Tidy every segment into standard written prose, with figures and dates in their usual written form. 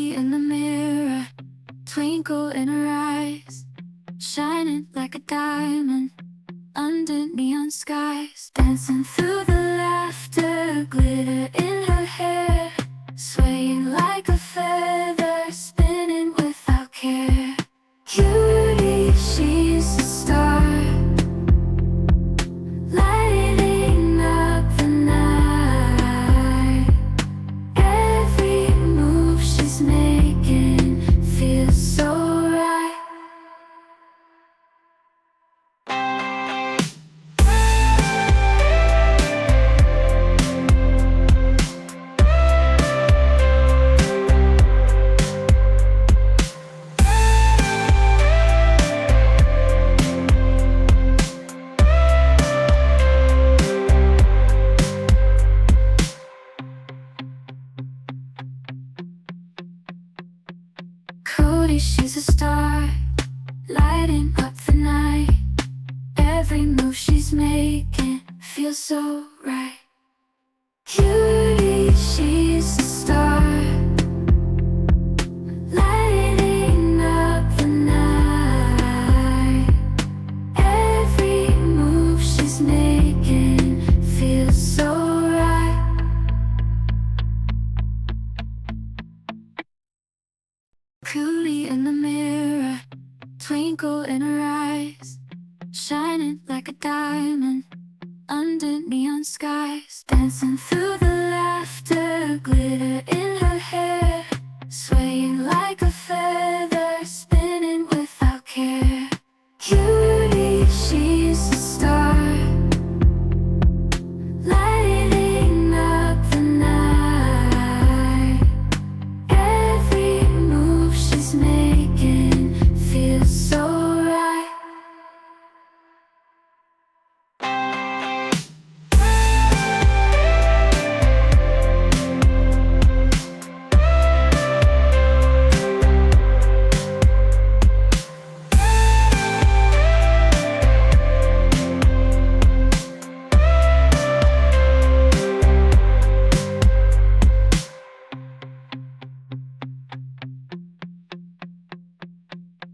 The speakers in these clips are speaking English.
Cutie in the mirror, twinkle in her eyes, shining like a diamond under neon skies. Dancing through the laughter, glitter in her hair, swaying like a feather, spinning without care. Cutie, she's a star, lighting up the night. Every move she's making feels so right. Cody, she's a star, lighting up the night. Every move she's making feels so right. Cutie, she's a star, lighting up the night. Every move she's making feels so right. Cutie in the mirror, twinkle in her eyes, shining like a diamond under neon skies. Dancing through the laughter, glitter in her hair, swaying like a feather, spinning without care. Cutie, she's a star, lighting up the night. Every move she's making feels so right.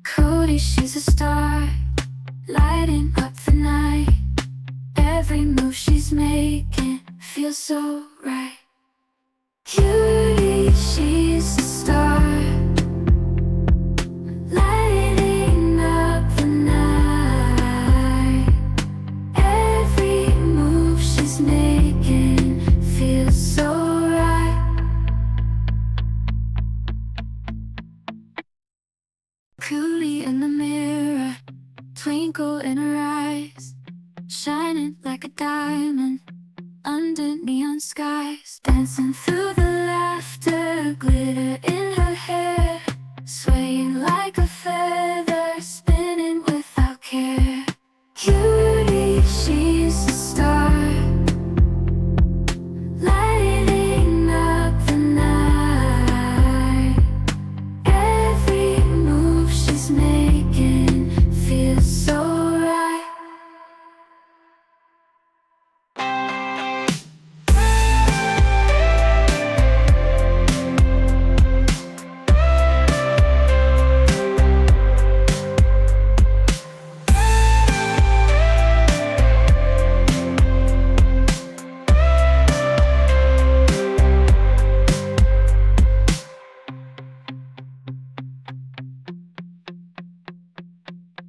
Cody, she's a star, lighting up the night. Every move she's making feels so right. Cutie, she's a star, lighting up the night. Every move she's making feels so right. Cutie in the mirror, twinkle in her eyes, shining like a diamond under neon skies. Dancing through the laughter, glitter in her hair, swaying like a feather, spinning without care. Cutie, she's a star, lighting up the night. Every move she's making feels so right.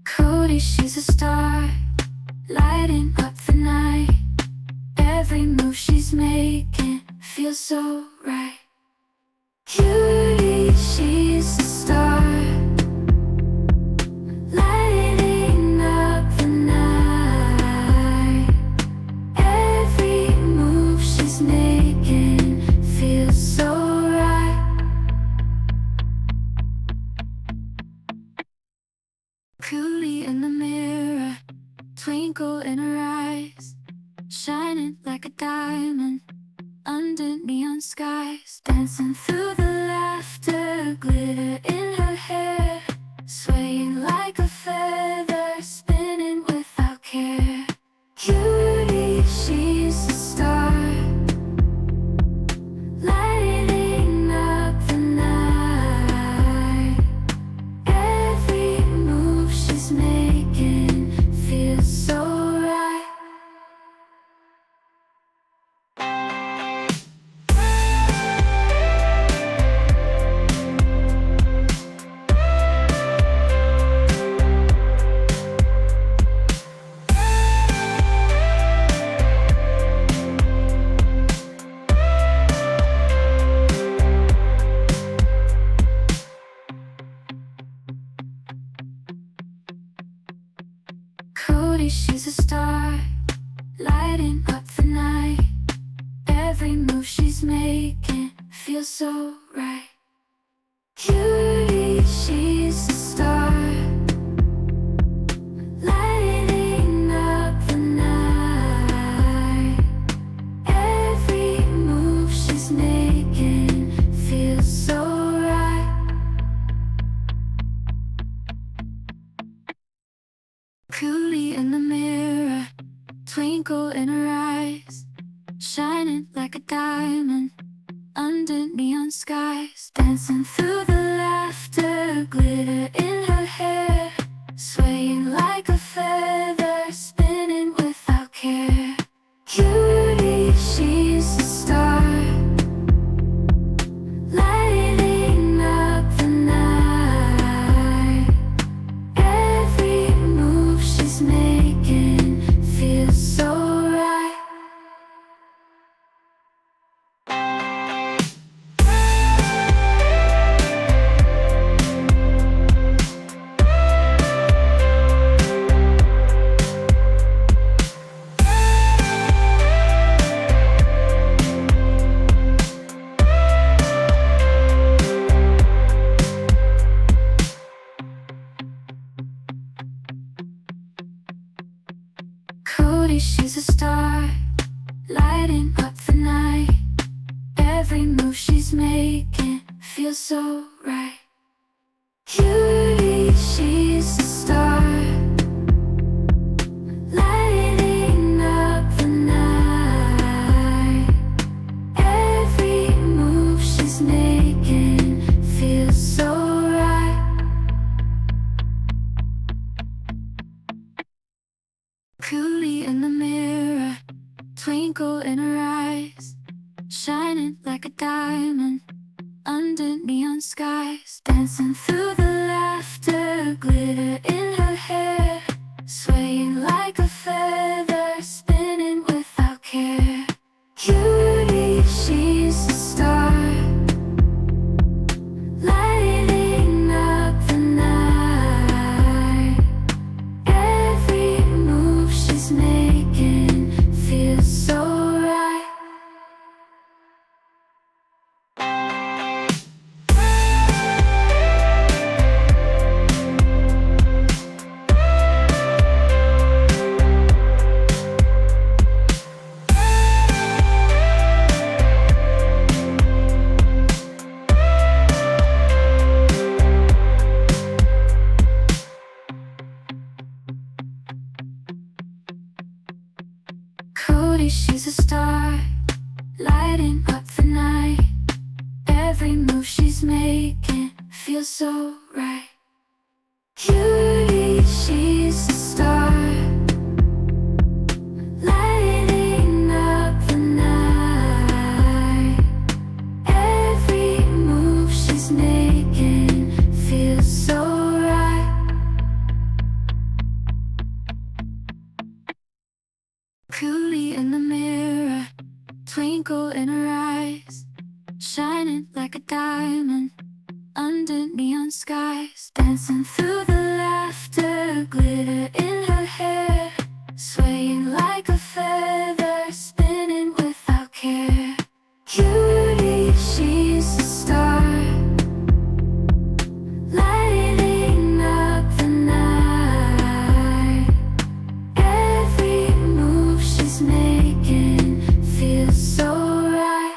Cody, she's a star, lighting up the night. Every move she's making feels so right. Cutie, she's a star, lighting up the night. Every move she's making feels so right. Cutie in the mirror, twinkle in her eyes, shining like a diamond under neon skies. Dancing through the laughter, glitter in her hair, swaying like a feather, spinning without care. Cutie, she's a star, lighting up the night. Cody, she's a star, lighting up the night. Every move she's making feels so right. Cutie, she's a star, lighting up the night. Every move she's making feels so right. Coolie in the mirror, twinkle in her eyes, shining like a diamond under neon skies. Dancing through the laughter, glitter in her hair, swaying like a feather, spinning without care. Cutie, she's a star, lighting up the night. Every move she's making feels so right. Cody, she's a star, lighting up the night. Every move she's making feels so right. Cutie, she's a star, lighting up the night. Every move she's making feels so right. Coolie in the mirror, twinkle in her eyes, shining like a diamond under neon skies. Dancing through the laughter, glitter in her hair, swaying like a feather, spinning without care. Cutie, she's a star, lighting up the night. Every move she's making feels so right. Cody, she's a star, lighting up the night. Every move she's making feels so right. Cutie, she's a star, lighting up the night. Every move she's making feels so right. Coolie in the mirror, twinkle in her eyes, shining like a diamond under neon skies. Dancing through the laughter, glitter in her hair, swaying like a feather, spinning without care. Cutie, she's a star, lighting up the night. Every move she's making feels so right.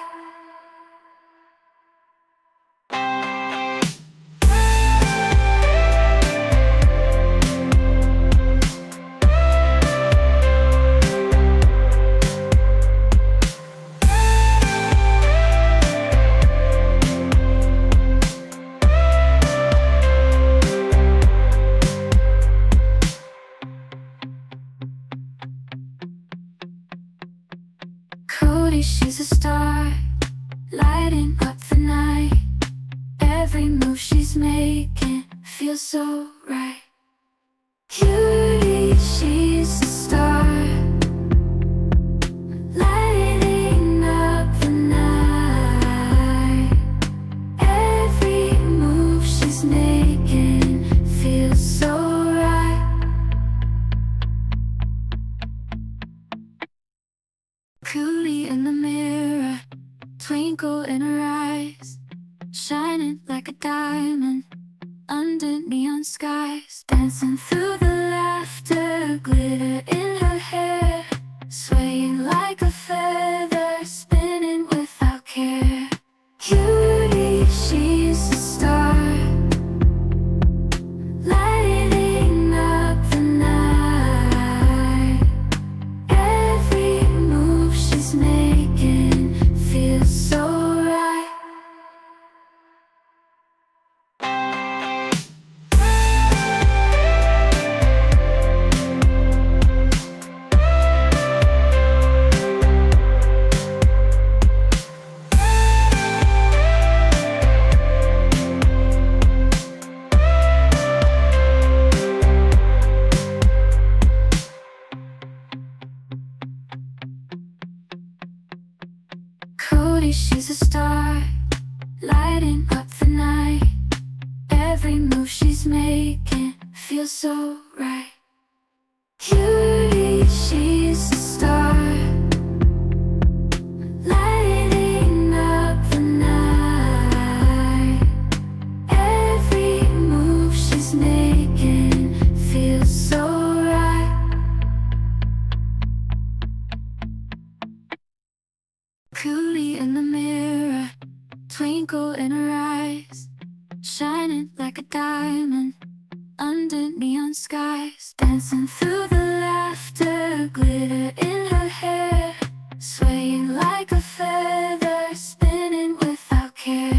Cody, she's a star, lighting up the night. Every move she's making feels so right. Cutie, she's a star, lighting up the night. Every move she's making feels so right. like a diamond under neon skies, dancing through the laughter, glitter in her hair, swaying like a feather, spinning without care. Cutie, she's a star, lighting up the night. Every move she's making feels so right. Cody, she's a star, lighting up the night. Every move she's making feels so right. Cutie, she's a star, lighting up the night. Every move she's making feels so right. Coolie in the mirror, twinkle in her eyes, shining like a diamond under neon skies, dancing through the laughter, glitter in her hair, swaying like a feather, spinning without care.